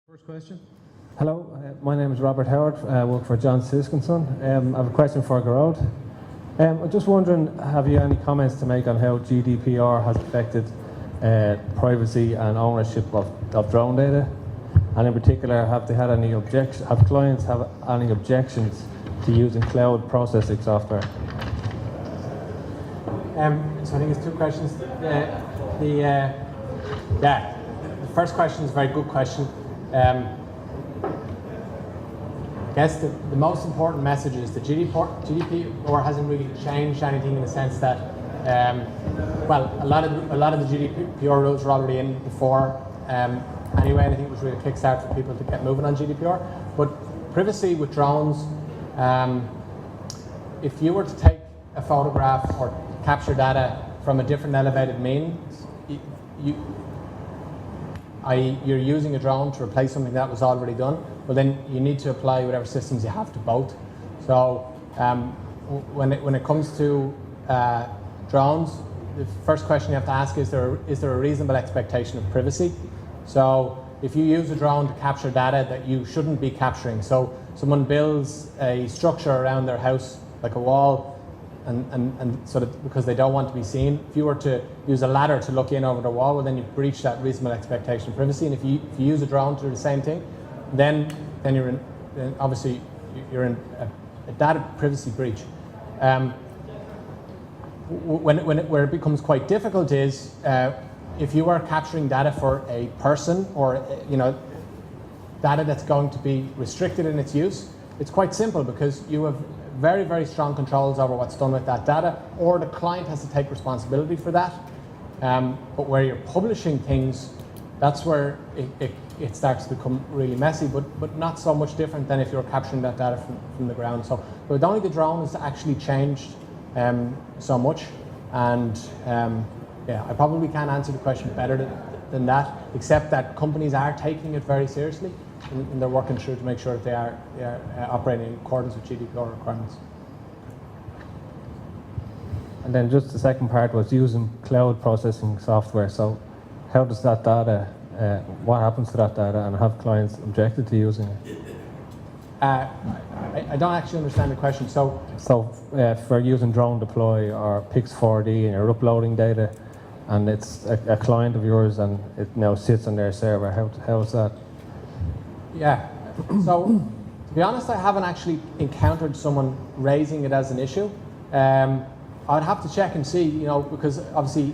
First question. Hello, my name is Robert Howard. I work for John Siskinson. I have a question for Garrod. I'm just wondering, have you any comments to make on how GDPR has affected privacy and ownership of drone data? And in particular, have clients have any objections to using cloud processing software? So I think it's two questions. The first question is a very good question. I guess the most important message is that GDPR hasn't really changed anything in the sense that, a lot of the GDPR rules were already in before anyway, and I think it was really a kickstart for people to get moving on GDPR. But privacy with drones, if you were to take a photograph or capture data from a different elevated means, you're using a drone to replace something that was already done, well then you need to apply whatever systems you have to both. So when it comes to drones, the first question you have to ask is there a reasonable expectation of privacy? So if you use a drone to capture data that you shouldn't be capturing, so someone builds a structure around their house, like a wall, and sort of because they don't want to be seen. If you were to use a ladder to look in over the wall, well then you've breached that reasonable expectation of privacy. And if you use a drone to do the same thing, then obviously you're in a data privacy breach. Where it becomes quite difficult is if you are capturing data for a person or data that's going to be restricted in its use. It's quite simple because you have very, very strong controls over what's done with that data, or the client has to take responsibility for that. But where you're publishing things, that's where it starts to become really messy, but not so much different than if you're capturing that data from the ground. So only the drone has actually changed so much, and I probably can't answer the question better than that, except that companies are taking it very seriously. And they're working through to make sure that they are operating in accordance with GDPR requirements. And then just the second part was using cloud processing software. So how does that data, what happens to that data, and have clients objected to using it? I don't actually understand the question. So for using Drone Deploy or Pix4D and you're uploading data and it's a client of yours and it now sits on their server, how is that? Yeah, so to be honest, I haven't actually encountered someone raising it as an issue. I'd have to check and see, because obviously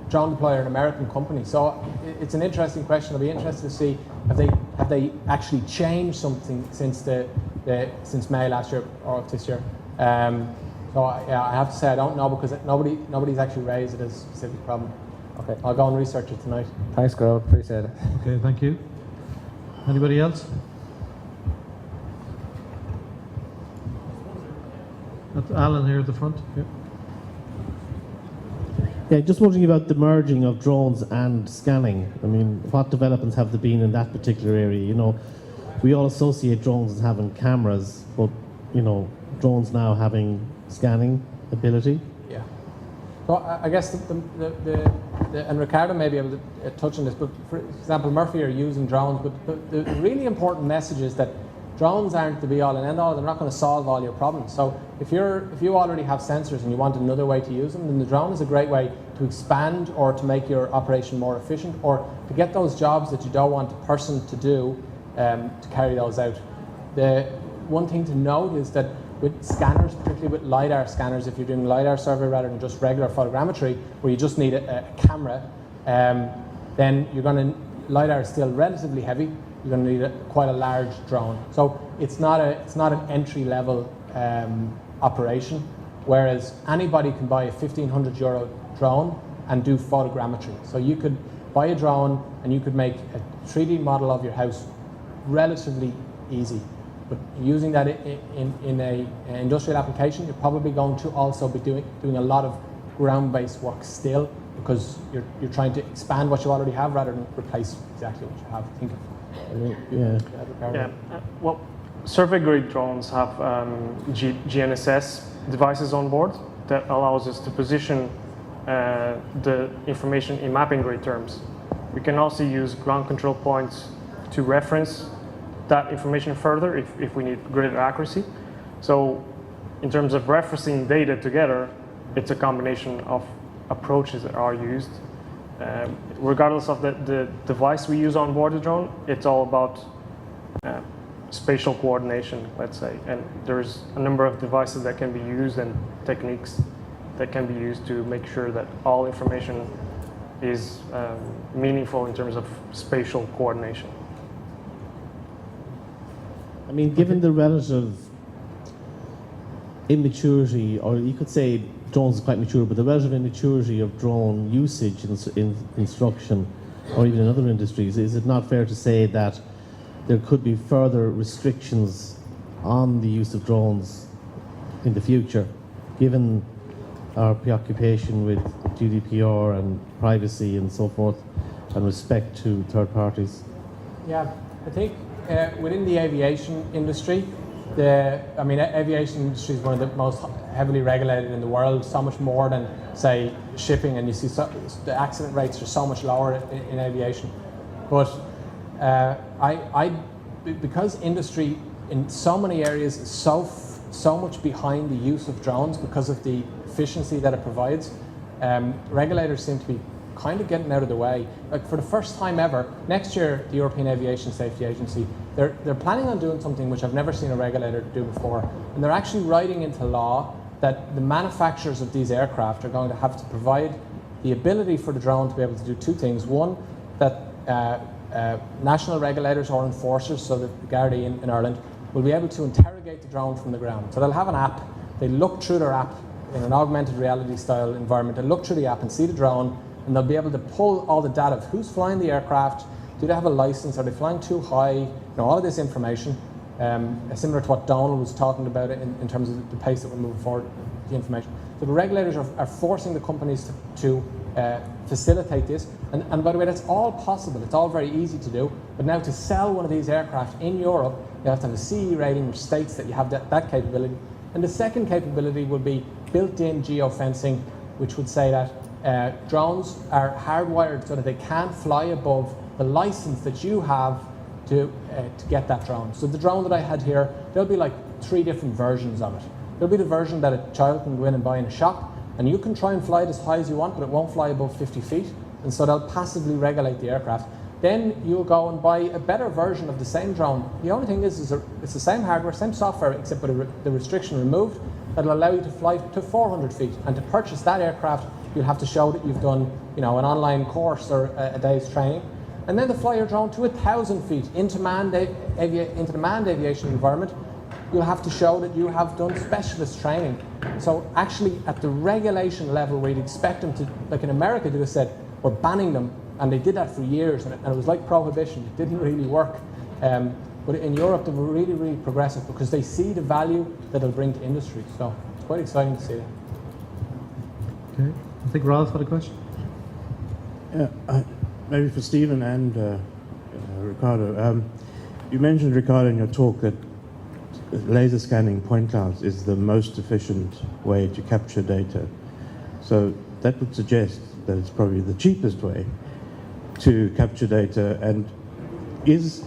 Drone Deploy are an American company, so it's an interesting question. I'll be interested to see have they actually changed something since since May last year or this year. So I have to say I don't know because nobody's actually raised it as a specific problem. Okay, I'll go and research it tonight. Thanks, Garrod. Appreciate it. Okay, thank you. Anybody else? That's Alan here at the front. Yeah. Yeah, just wondering about the merging of drones and scanning. I mean, what developments have there been in that particular area? We all associate drones as having cameras, but drones now having scanning ability. Yeah. So I guess and Ricardo may be able to touch on this, but for example, Murphy are using drones, but the really important message is that drones aren't the be-all and end-all. They're not going to solve all your problems. So if you already have sensors and you want another way to use them, then the drone is a great way to expand or to make your operation more efficient, or to get those jobs that you don't want a person to do, to carry those out. The one thing to note is that with scanners, particularly with LiDAR scanners, if you're doing LiDAR survey rather than just regular photogrammetry, where you just need a camera, then LiDAR is still relatively heavy. You're going to need quite a large drone. So it's not an entry-level operation, whereas anybody can buy a €1,500 drone and do photogrammetry. So you could buy a drone and you could make a 3D model of your house relatively easy. But using that in an industrial application, you're probably going to also be doing a lot of ground-based work still, because you're trying to expand what you already have rather than replace exactly what you have. Well, survey-grade drones have GNSS devices on board that allows us to position the information in mapping grade terms. We can also use ground control points to reference that information further if we need greater accuracy. So in terms of referencing data together, it's a combination of approaches that are used. Regardless of the device we use on board the drone, it's all about spatial coordination, let's say. And there's a number of devices that can be used and techniques that can be used to make sure that all information is meaningful in terms of spatial coordination. I mean, given the relative immaturity, or you could say drones are quite mature, but the relative immaturity of drone usage in construction or even in other industries, is it not fair to say that there could be further restrictions on the use of drones in the future, given our preoccupation with GDPR and privacy and so forth, and respect to third parties? Yeah, I think within the aviation industry, aviation industry is one of the most heavily regulated in the world, so much more than, say, shipping, and you see the accident rates are so much lower in aviation. But because industry in so many areas is so much behind the use of drones because of the efficiency that it provides, regulators seem to be kind of getting out of the way. Like, for the first time ever, next year the European Aviation Safety Agency, they're planning on doing something which I've never seen a regulator do before, and they're actually writing into law that the manufacturers of these aircraft are going to have to provide the ability for the drone to be able to do two things. One, that national regulators or enforcers, so that the Gardaí in Ireland, will be able to interrogate the drone from the ground. So they'll have an app, they look through their app in an augmented reality style environment, they'll look through the app and see the drone, and they'll be able to pull all the data of who's flying the aircraft, do they have a license, are they flying too high, all of this information, similar to what Donald was talking about in terms of the pace that we're moving forward, the information. So the regulators are forcing the companies to facilitate this, and by the way, that's all possible, it's all very easy to do, but now to sell one of these aircraft in Europe, you have to have a CE rating which states that you have that capability. And the second capability would be built-in geofencing, which would say that drones are hardwired so that they can't fly above the license that you have to get that drone. So the drone that I had here, there'll be like 3 different versions of it. There'll be the version that a child can go in and buy in a shop, and you can try and fly it as high as you want, but it won't fly above 50 feet, and so they'll passively regulate the aircraft. Then you'll go and buy a better version of the same drone. The only thing is it's the same hardware, same software, except with the restriction removed, that'll allow you to fly to 400 feet. And to purchase that aircraft, you'll have to show that you've done, an online course or a day's training. And then to fly your drone to 1,000 feet into the manned aviation environment, you'll have to show that you have done specialist training. So actually, at the regulation level, we'd expect them to, like in America, they just said, we're banning them. And they did that for years, and it was like prohibition. It didn't really work. But in Europe, they were really, really progressive because they see the value that it'll bring to industry. So it's quite exciting to see it. Okay. I think Ralph had a question. Yeah, maybe for Stephen and Ricardo. You mentioned, Ricardo, in your talk that laser scanning point clouds is the most efficient way to capture data. So that would suggest that it's probably the cheapest way to capture data. And is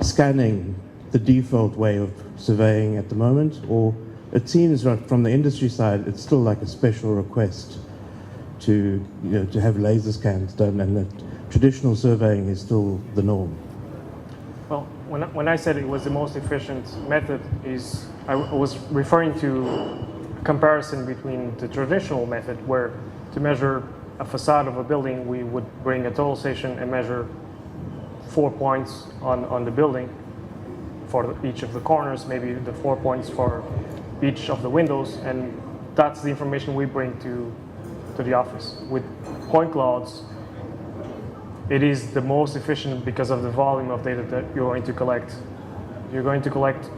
scanning the default way of surveying at the moment? Or it seems like from the industry side, it's still like a special request to have laser scans done, and that traditional surveying is still the norm. Well, when I said it was the most efficient method, I was referring to a comparison between the traditional method, where to measure a facade of a building, we would bring a total station and measure 4 points on the building for each of the corners, maybe the 4 points for each of the windows, and that's the information we bring to the office. With point clouds, it is the most efficient because of the volume of data that you're going to collect. You're going to collect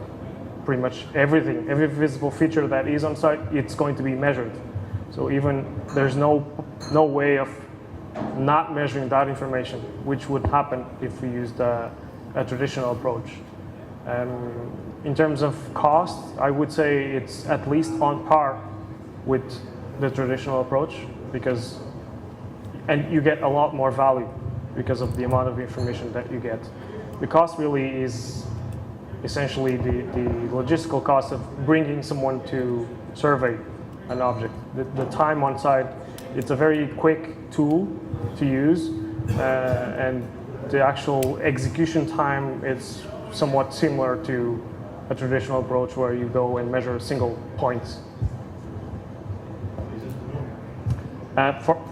pretty much everything, every visible feature that is on site, it's going to be measured. So even there's no way of not measuring that information, which would happen if we used a traditional approach. In terms of cost, I would say it's at least on par with the traditional approach, and you get a lot more value because of the amount of information that you get. the cost really is essentially the logistical cost of bringing someone to survey an object. The time on site, it's a very quick tool to use, and the actual execution time is somewhat similar to a traditional approach where you go and measure single points.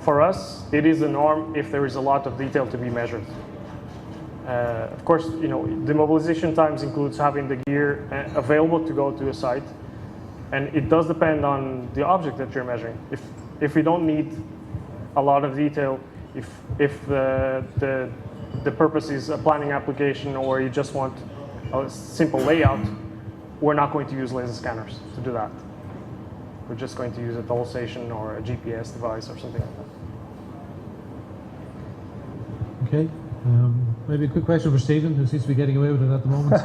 For us, it is the norm if there is a lot of detail to be measured. Of course, you know, the mobilization times includes having the gear available to go to a site, and it does depend on the object that you're measuring. If you don't need a lot of detail, if the purpose is a planning application or you just want a simple layout, we're not going to use laser scanners to do that. We're just going to use a toll station or a GPS device or something like that. Okay. Maybe a quick question for Stephen, who seems to be getting away with it at the moment.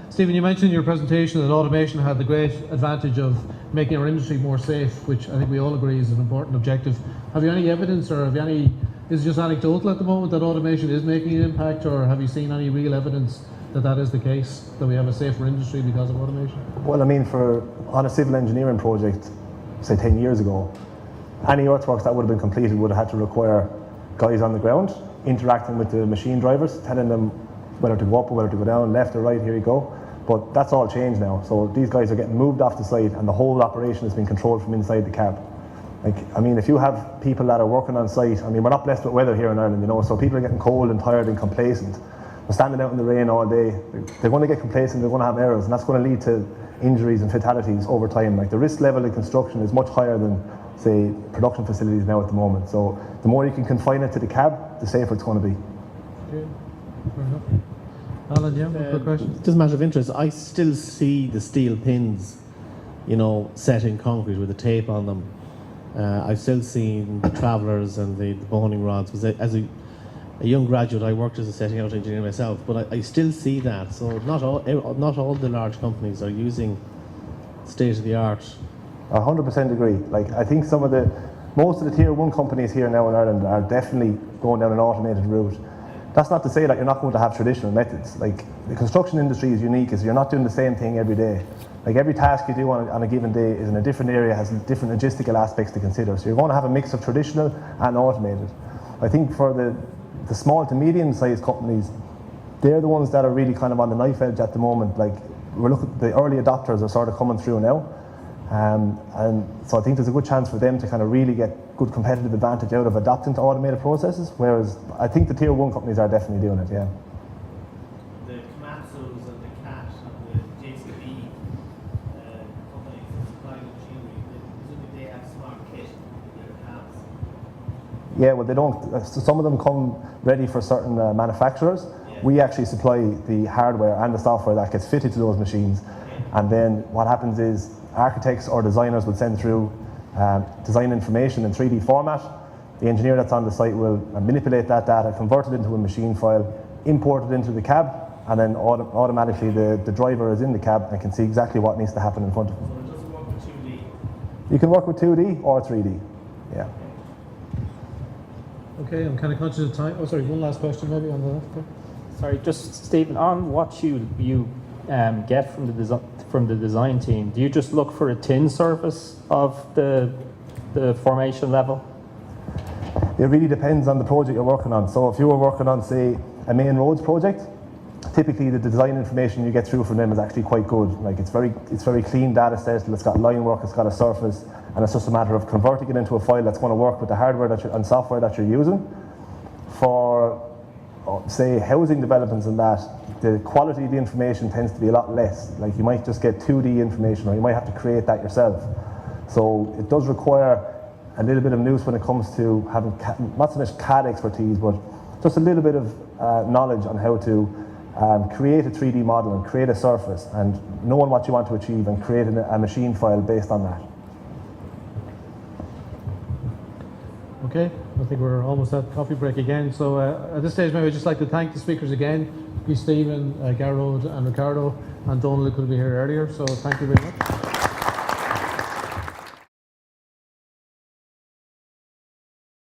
Stephen, you mentioned in your presentation that automation had the great advantage of making our industry more safe, which I think we all agree is an important objective. Have you any evidence, or is it just anecdotal at the moment that automation is making an impact, or have you seen any real evidence that that is the case, that we have a safer industry because of automation? Well, I mean, on a civil engineering project, say 10 years ago, any earthworks that would have been completed would have had to require guys on the ground interacting with the machine drivers, telling them whether to go up or whether to go down, left or right, here you go. But that's all changed now. So these guys are getting moved off the site, and the whole operation is being controlled from inside the cab. Like, I mean, if you have people that are working on site, I mean, we're not blessed with weather here in Ireland, you know, so people are getting cold and tired and complacent. They're standing out in the rain all day. They're going to get complacent, they're going to have errors, and that's going to lead to injuries and fatalities over time. Like, the risk level in construction is much higher than, say, production facilities now at the moment. So the more you can confine it to the cab, the safer it's going to be. Okay. Fair enough. Alan, yeah, one quick question. Just a matter of interest, I still see the steel pins, you know, set in concrete with the tape on them. I've still seen the travellers and the boning rods. As a young graduate, I worked as a setting out engineer myself, but I still see that. So not all the large companies are using state of the art. 100% agree. Like, I think most of the tier 1 companies here now in Ireland are definitely going down an automated route. That's not to say that you're not going to have traditional methods. Like, the construction industry is unique, is you're not doing the same thing every day. Like, every task you do on a given day is in a different area, has different logistical aspects to consider. So you're going to have a mix of traditional and automated. I think for the small to medium sized companies, they're the ones that are really kind of on the knife edge at the moment. Like, the early adopters are sort of coming through now. And so I think there's a good chance for them to kind of really get good competitive advantage out of adapting to automated processes, whereas I think the tier 1 companies are definitely doing it, yeah. The Komatsus and the CAT and the JCB companies that supply the machinery, presumably they have smart kit in their cabs. Yeah, well, they don't. Some of them come ready for certain manufacturers. Yeah. We actually supply the hardware and the software that gets fitted to those machines. Okay. And then what happens is architects or designers will send through design information in 3D format. The engineer that's on the site will manipulate that data, convert it into a machine file, import it into the cab, and then automatically the driver is in the cab and can see exactly what needs to happen in front of him. So it doesn't work with 2D? You can work with 2D or 3D, yeah. Okay, I'm kind of conscious of time. Oh, sorry, one last question maybe on the left there. Sorry, just Stephen, on what you get from the design team, do you just look for a tin surface of the formation level? It really depends on the project you're working on. So if you were working on, say, a main roads project, typically the design information you get through from them is actually quite good. Like, it's very clean data set, it's got line work, it's got a surface, and it's just a matter of converting it into a file that's going to work with the hardware and software that you're using. For, say, housing developments and that, the quality of the information tends to be a lot less. Like, you might just get 2D information, or you might have to create that yourself. So it does require a little bit of nous when it comes to having not so much CAD expertise, but just a little bit of knowledge on how to create a 3D model and create a surface, and knowing what you want to achieve and creating a machine file based on that. Okay, I think we're almost at coffee break again. So at this stage, maybe I'd just like to thank the speakers again. Stephen, Garrod and Ricardo, and Donald could be here earlier. So thank you very much.